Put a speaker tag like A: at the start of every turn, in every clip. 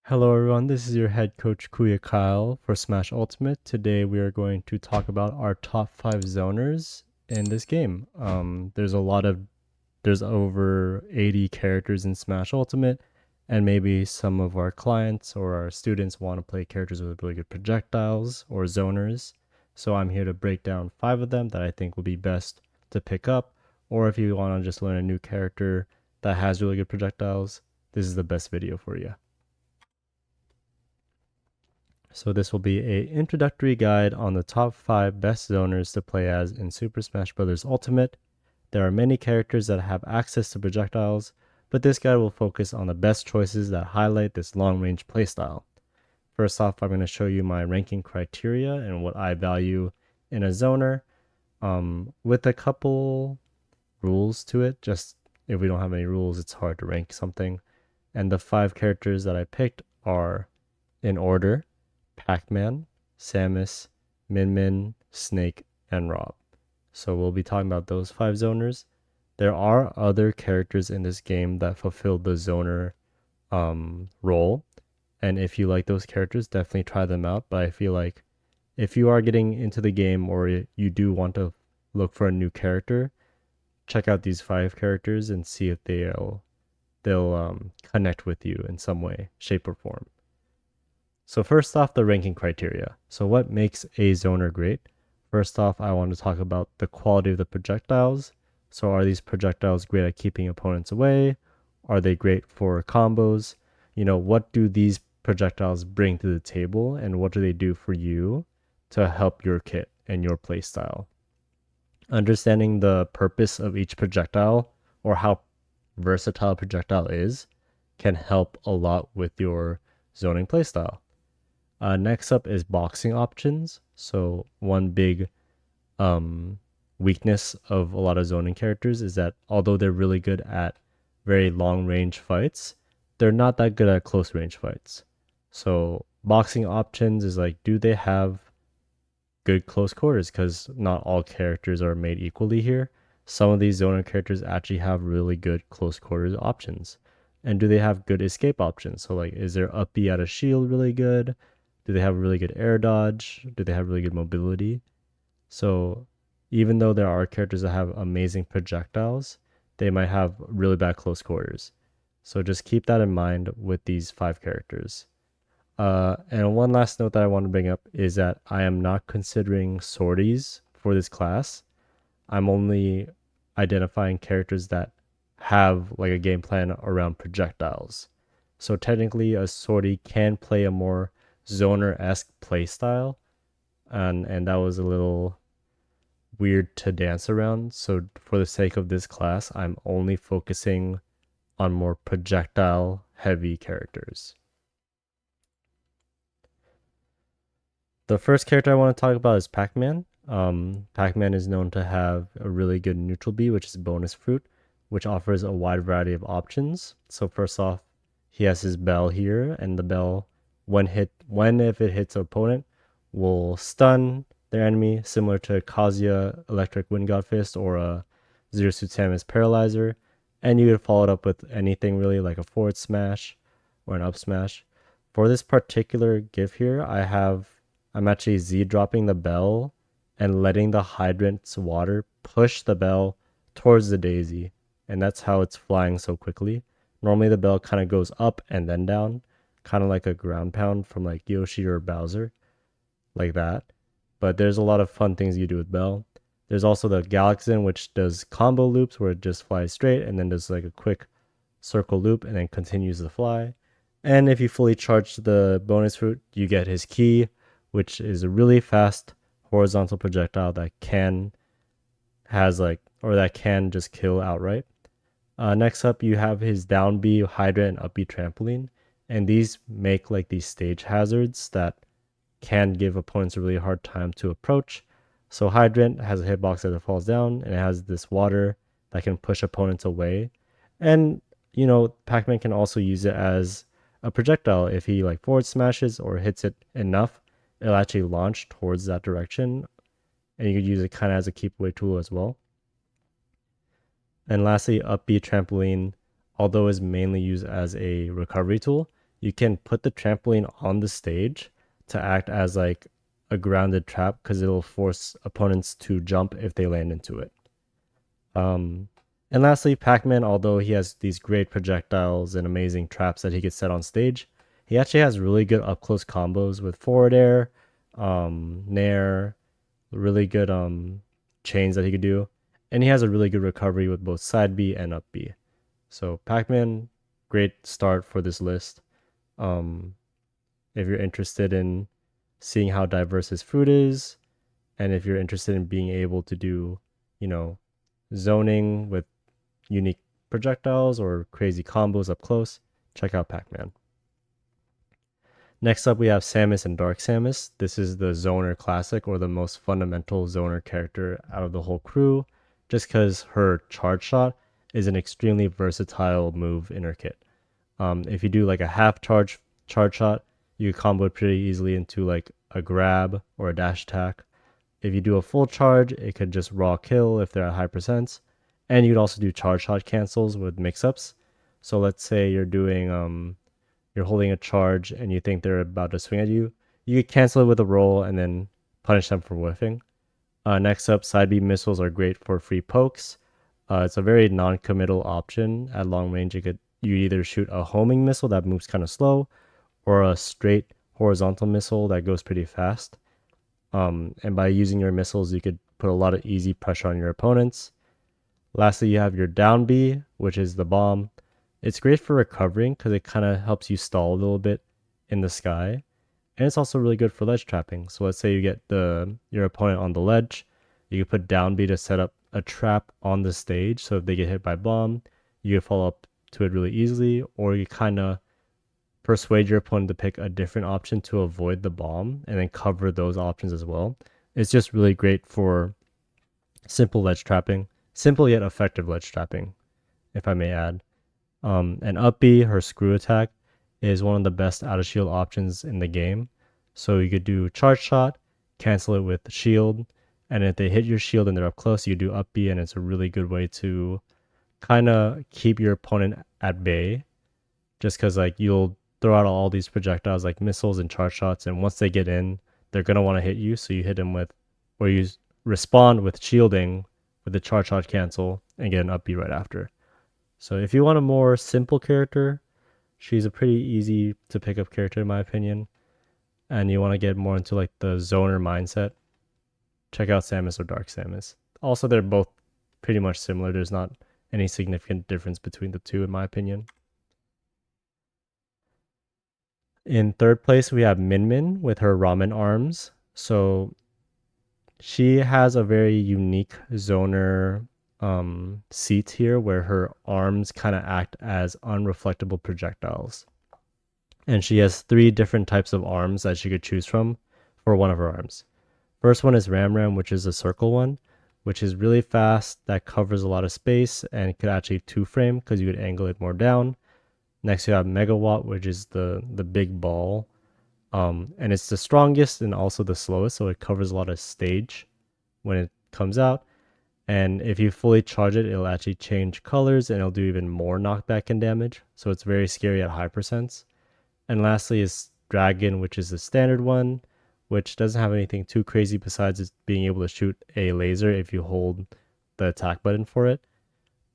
A: Hello everyone, this is your head coach Kuya Kyle for Smash Ultimate. Today we are going to talk about our top 5 zoners in this game. There's over 80 characters in Smash Ultimate, and maybe some of our clients or our students want to play characters with really good projectiles or zoners. So I'm here to break down 5 of them that I think will be best to pick up, or if you want to just learn a new character that has really good projectiles, this is the best video for you. So this will be a introductory guide on the top 5 best zoners to play as in Super Smash Bros. Ultimate. There are many characters that have access to projectiles, but this guide will focus on the best choices that highlight this long-range playstyle. First off, I'm going to show you my ranking criteria and what I value in a zoner, with a couple rules to it. Just if we don't have any rules, it's hard to rank something. And the 5 characters that I picked are in order: Pac-Man, Samus, Min, Snake, and R.O.B. So we'll be talking about those 5 zoners. There are other characters in this game that fulfill the zoner role. And if you like those characters, definitely try them out. But I feel like if you are getting into the game or you do want to look for a new character, check out these 5 characters and see if they'll connect with you in some way, shape, or form. So first off, the ranking criteria. So what makes a zoner great? First off, I want to talk about the quality of the projectiles. So are these projectiles great at keeping opponents away? Are they great for combos? What do these projectiles bring to the table, and what do they do for you to help your kit and your playstyle? Understanding the purpose of each projectile or how versatile a projectile is can help a lot with your zoning playstyle. Next up is boxing options. So one big weakness of a lot of zoning characters is that although they're really good at very long range fights, they're not that good at close range fights. So boxing options is like, do they have good close quarters? Because not all characters are made equally here. Some of these zoner characters actually have really good close quarters options. And do they have good escape options? So like, is their up B out of shield really good? Do they have really good air dodge? Do they have really good mobility? So even though there are characters that have amazing projectiles, they might have really bad close quarters. So just keep that in mind with these 5 characters. And one last note that I want to bring up is that I am not considering sorties for this class. I'm only identifying characters that have like a game plan around projectiles. So technically a sortie can play a more zoner-esque playstyle, and that was a little weird to dance around. So for the sake of this class, I'm only focusing on more projectile heavy characters. The first character I want to talk about is Pac-Man. Pac-Man is known to have a really good neutral B, which is bonus fruit, which offers a wide variety of options. So first off, he has his bell here, and the bell, when if it hits an opponent, will stun their enemy, similar to Kazuya Electric Wind God Fist or a Zero Suit Samus Paralyzer. And you could follow it up with anything really, like a forward smash or an up smash. For this particular GIF here, I'm actually Z dropping the bell and letting the hydrant's water push the bell towards the daisy. And that's how it's flying so quickly. Normally the bell kind of goes up and then down, kind of like a ground pound from like Yoshi or Bowser, like that. But there's a lot of fun things you do with bell. There's also the Galaxin, which does combo loops where it just flies straight and then does like a quick circle loop and then continues to fly. And if you fully charge the bonus fruit, you get his key, which is a really fast horizontal projectile that can just kill outright. Next up, you have his down B, hydrant, and up B trampoline, and these make like these stage hazards that can give opponents a really hard time to approach. So hydrant has a hitbox as it falls down, and it has this water that can push opponents away. And Pac-Man can also use it as a projectile. If he like forward smashes or hits it enough, it'll actually launch towards that direction, and you could use it kind of as a keep away tool as well. And lastly, up B trampoline, although is mainly used as a recovery tool, you can put the trampoline on the stage to act as like a grounded trap because it'll force opponents to jump if they land into it. And lastly, Pac-Man, although he has these great projectiles and amazing traps that he could set on stage, he actually has really good up close combos with forward air, nair, really good chains that he could do, and he has a really good recovery with both side B and up B. So Pac-Man, great start for this list. Um, if you're interested in seeing how diverse his fruit is, and if you're interested in being able to do, you know, zoning with unique projectiles or crazy combos up close, check out Pac-Man. Next up, we have Samus and Dark Samus. This is the Zoner classic, or the most fundamental Zoner character out of the whole crew, just because her charge shot is an extremely versatile move in her kit. If you do like a half charge shot, you combo it pretty easily into like a grab or a dash attack. If you do a full charge, it could just raw kill if they're at high percents. And you could also do charge shot cancels with mix-ups. So let's say you're holding a charge and you think they're about to swing at you. You could cancel it with a roll and then punish them for whiffing. Next up, side beam missiles are great for free pokes. It's a very non-committal option at long range. You either shoot a homing missile that moves kind of slow, or a straight horizontal missile that goes pretty fast. And by using your missiles, you could put a lot of easy pressure on your opponents. Lastly, you have your down B, which is the bomb. It's great for recovering because it kind of helps you stall a little bit in the sky. And it's also really good for ledge trapping. So let's say you get your opponent on the ledge, you can put down B to set up a trap on the stage. So if they get hit by bomb, you can follow up to it really easily, or you kind of persuade your opponent to pick a different option to avoid the bomb and then cover those options as well. It's just really great for simple ledge trapping, simple yet effective ledge trapping, if I may add. And up B, her screw attack, is one of the best out of shield options in the game. So you could do charge shot, cancel it with shield, and if they hit your shield and they're up close, you do up B, and it's a really good way to kind of keep your opponent at bay. Just because like you'll throw out all these projectiles like missiles and charge shots, and once they get in, they're gonna want to hit you. So you hit them with, or you respond with shielding with the charge shot cancel and get an up B right after. So if you want a more simple character, she's a pretty easy to pick up character in my opinion. And you want to get more into like the zoner mindset, check out Samus or Dark Samus. Also, they're both pretty much similar. There's not any significant difference between the two in my opinion. In third place, we have Min Min with her ramen arms. So she has a very unique zoner seat here where her arms kind of act as unreflectable projectiles. And she has 3 different types of arms that she could choose from for one of her arms. First one is Ram Ram, which is a circle one, which is really fast, that covers a lot of space and could actually 2-frame because you could angle it more down. Next, you have Megawatt, which is the big ball. And it's the strongest and also the slowest, so it covers a lot of stage when it comes out. And if you fully charge it, it'll actually change colors and it'll do even more knockback and damage. So it's very scary at high percents. And lastly is Dragon, which is the standard one, which doesn't have anything too crazy besides it being able to shoot a laser if you hold the attack button for it.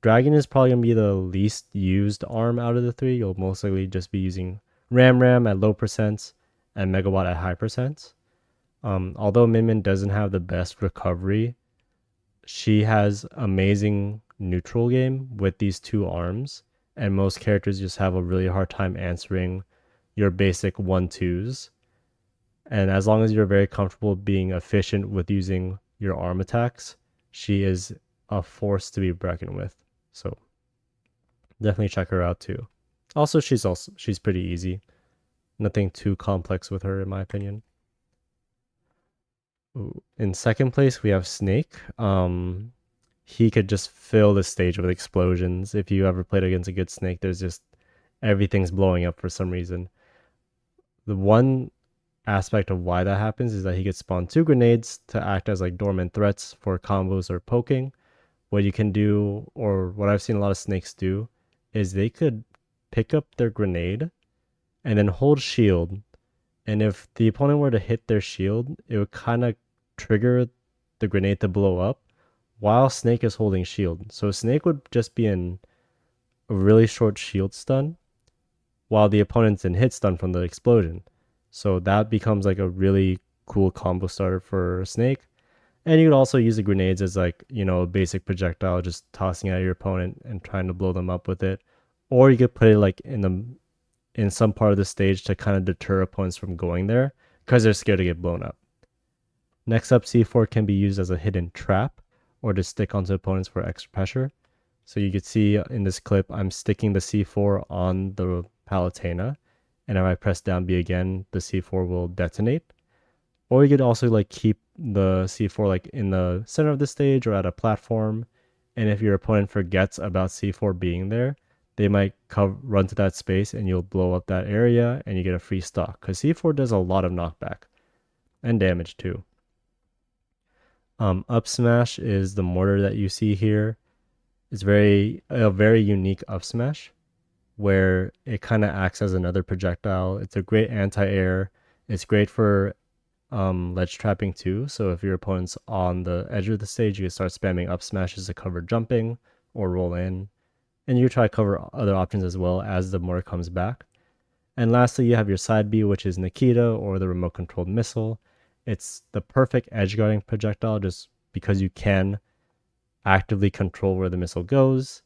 A: Dragon is probably going to be the least used arm out of the 3. You'll most likely just be using Ram Ram at low percents and Megawatt at high percents. Although Min Min doesn't have the best recovery, she has amazing neutral game with these 2 arms, and most characters just have a really hard time answering your basic 1-2s. And as long as you're very comfortable being efficient with using your arm attacks, she is a force to be reckoned with. So definitely check her out too. Also, she's pretty easy. Nothing too complex with her in my opinion. Ooh. In second place, we have Snake. He could just fill the stage with explosions. If you ever played against a good Snake, there's just everything's blowing up for some reason. The one aspect of why that happens is that he could spawn 2 grenades to act as like dormant threats for combos or poking. What you can do, or what I've seen a lot of Snakes do, is they could pick up their grenade and then hold shield. And if the opponent were to hit their shield, it would kind of trigger the grenade to blow up while Snake is holding shield. So Snake would just be in a really short shield stun while the opponent's in hit stun from the explosion. So that becomes like a really cool combo starter for Snake. And you could also use the grenades as like, a basic projectile, just tossing at your opponent and trying to blow them up with it. Or you could put it like in some part of the stage to kind of deter opponents from going there because they're scared to get blown up. Next up, C4 can be used as a hidden trap or to stick onto opponents for extra pressure. So you can see in this clip, I'm sticking the C4 on the Palutena, and if I press down B again, the C4 will detonate. Or you could also like keep the C4 like in the center of the stage or at a platform, and if your opponent forgets about C4 being there, they might run to that space and you'll blow up that area and you get a free stock because C4 does a lot of knockback and damage too. Up smash is the mortar that you see here. It's a very unique up smash where it kind of acts as another projectile. It's a great anti-air. It's great for ledge trapping too. So if your opponent's on the edge of the stage, you can start spamming up smashes to cover jumping or roll in. And you try to cover other options as well as the mortar comes back. And lastly, you have your side B, which is Nikita or the remote controlled missile. It's the perfect edge guarding projectile just because you can actively control where the missile goes.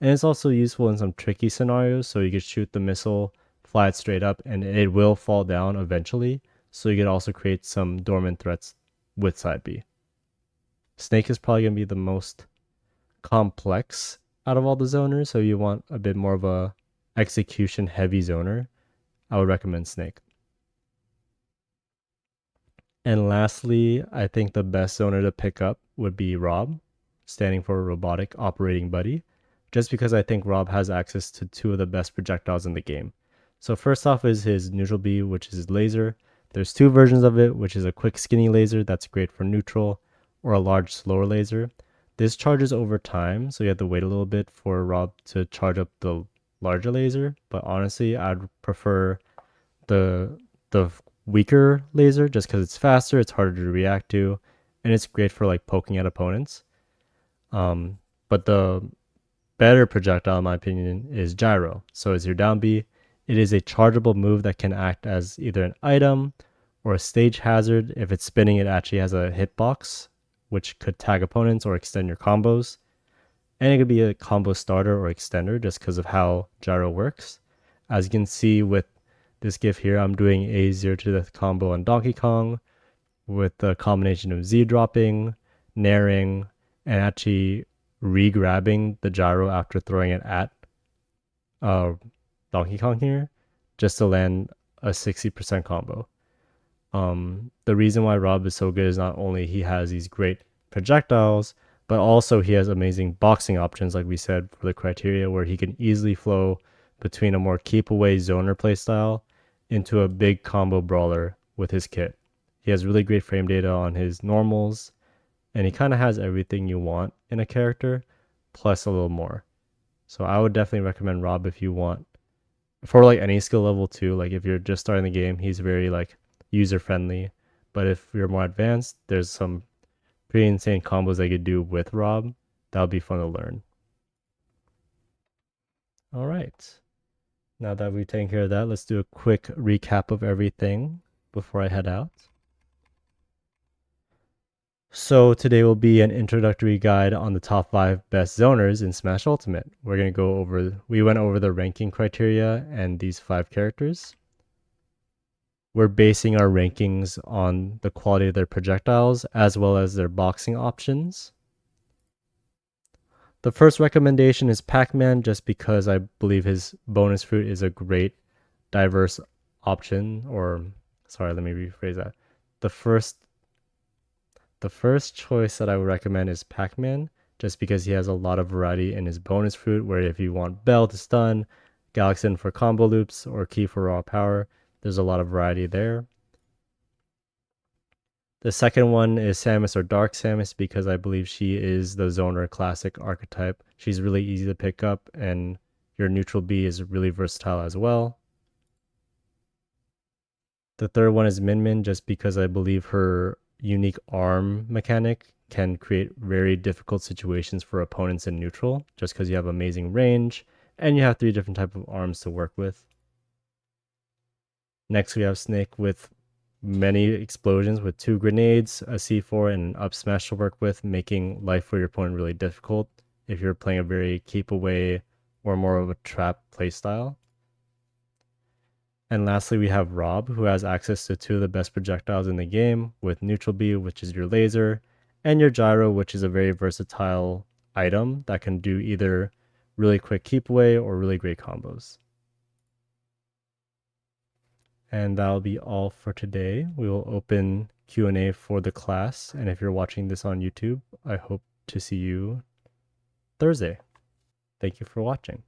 A: And it's also useful in some tricky scenarios. So you could shoot the missile, fly it straight up, and it will fall down eventually. So you could also create some dormant threats with side B. Snake is probably going to be the most complex out of all the zoners. So you want a bit more of a execution heavy zoner, I would recommend Snake. And lastly, I think the best zoner to pick up would be R.O.B, standing for Robotic Operating Buddy, just because I think R.O.B has access to two of the best projectiles in the game. So first off is his neutral B, which is his laser. There's two versions of it, which is a quick skinny laser that's great for neutral, or a large slower laser. This charges over time, so you have to wait a little bit for R.O.B to charge up the larger laser, but honestly, I'd prefer the weaker laser just because it's faster, it's harder to react to, and it's great for like poking at opponents. But the better projectile, in my opinion, is gyro. So as your down B, it is a chargeable move that can act as either an item or a stage hazard. If it's spinning, it actually has a hitbox, which could tag opponents or extend your combos. And it could be a combo starter or extender just because of how gyro works. As you can see with this GIF here, I'm doing a 0 to death combo on Donkey Kong with the combination of Z dropping, naring, and actually re-grabbing the gyro after throwing it at Donkey Kong here just to land a 60% combo. The reason why R.O.B is so good is not only he has these great projectiles, but also he has amazing boxing options, like we said, for the criteria where he can easily flow between a more keep away zoner playstyle into a big combo brawler with his kit. He has really great frame data on his normals, and he kind of has everything you want in a character, plus a little more. So I would definitely recommend R.O.B if you want. For like any skill level too, like if you're just starting the game, he's very like user friendly. But if you're more advanced, there's some pretty insane combos they could do with R.O.B. That would be fun to learn. All right. Now that we've taken care of that, let's do a quick recap of everything before I head out. So today will be an introductory guide on the top 5 best zoners in Smash Ultimate. We went over the ranking criteria and these 5 characters. We're basing our rankings on the quality of their projectiles as well as their boxing options. The first recommendation is Pac-Man just because I believe his bonus fruit is a great diverse option, or sorry, let me rephrase that. The first choice that I would recommend is Pac-Man, just because he has a lot of variety in his bonus fruit, where if you want Bell to stun, Galaxian for combo loops, or Key for raw power, there's a lot of variety there. The second one is Samus or Dark Samus, because I believe she is the Zoner classic archetype. She's really easy to pick up, and your neutral B is really versatile as well. The third one is Min Min, just because I believe her unique arm mechanic can create very difficult situations for opponents in neutral, just because you have amazing range and you have 3 different types of arms to work with. Next, we have Snake with many explosions with 2 grenades, a C4, and an up smash to work with, making life for your opponent really difficult if you're playing a very keep away or more of a trap playstyle. And lastly, we have R.O.B, who has access to 2 of the best projectiles in the game, with Neutral B, which is your laser, and your Gyro, which is a very versatile item that can do either really quick keep away or really great combos. And that'll be all for today. We will open Q&A for the class, and if you're watching this on YouTube, I hope to see you Thursday. Thank you for watching.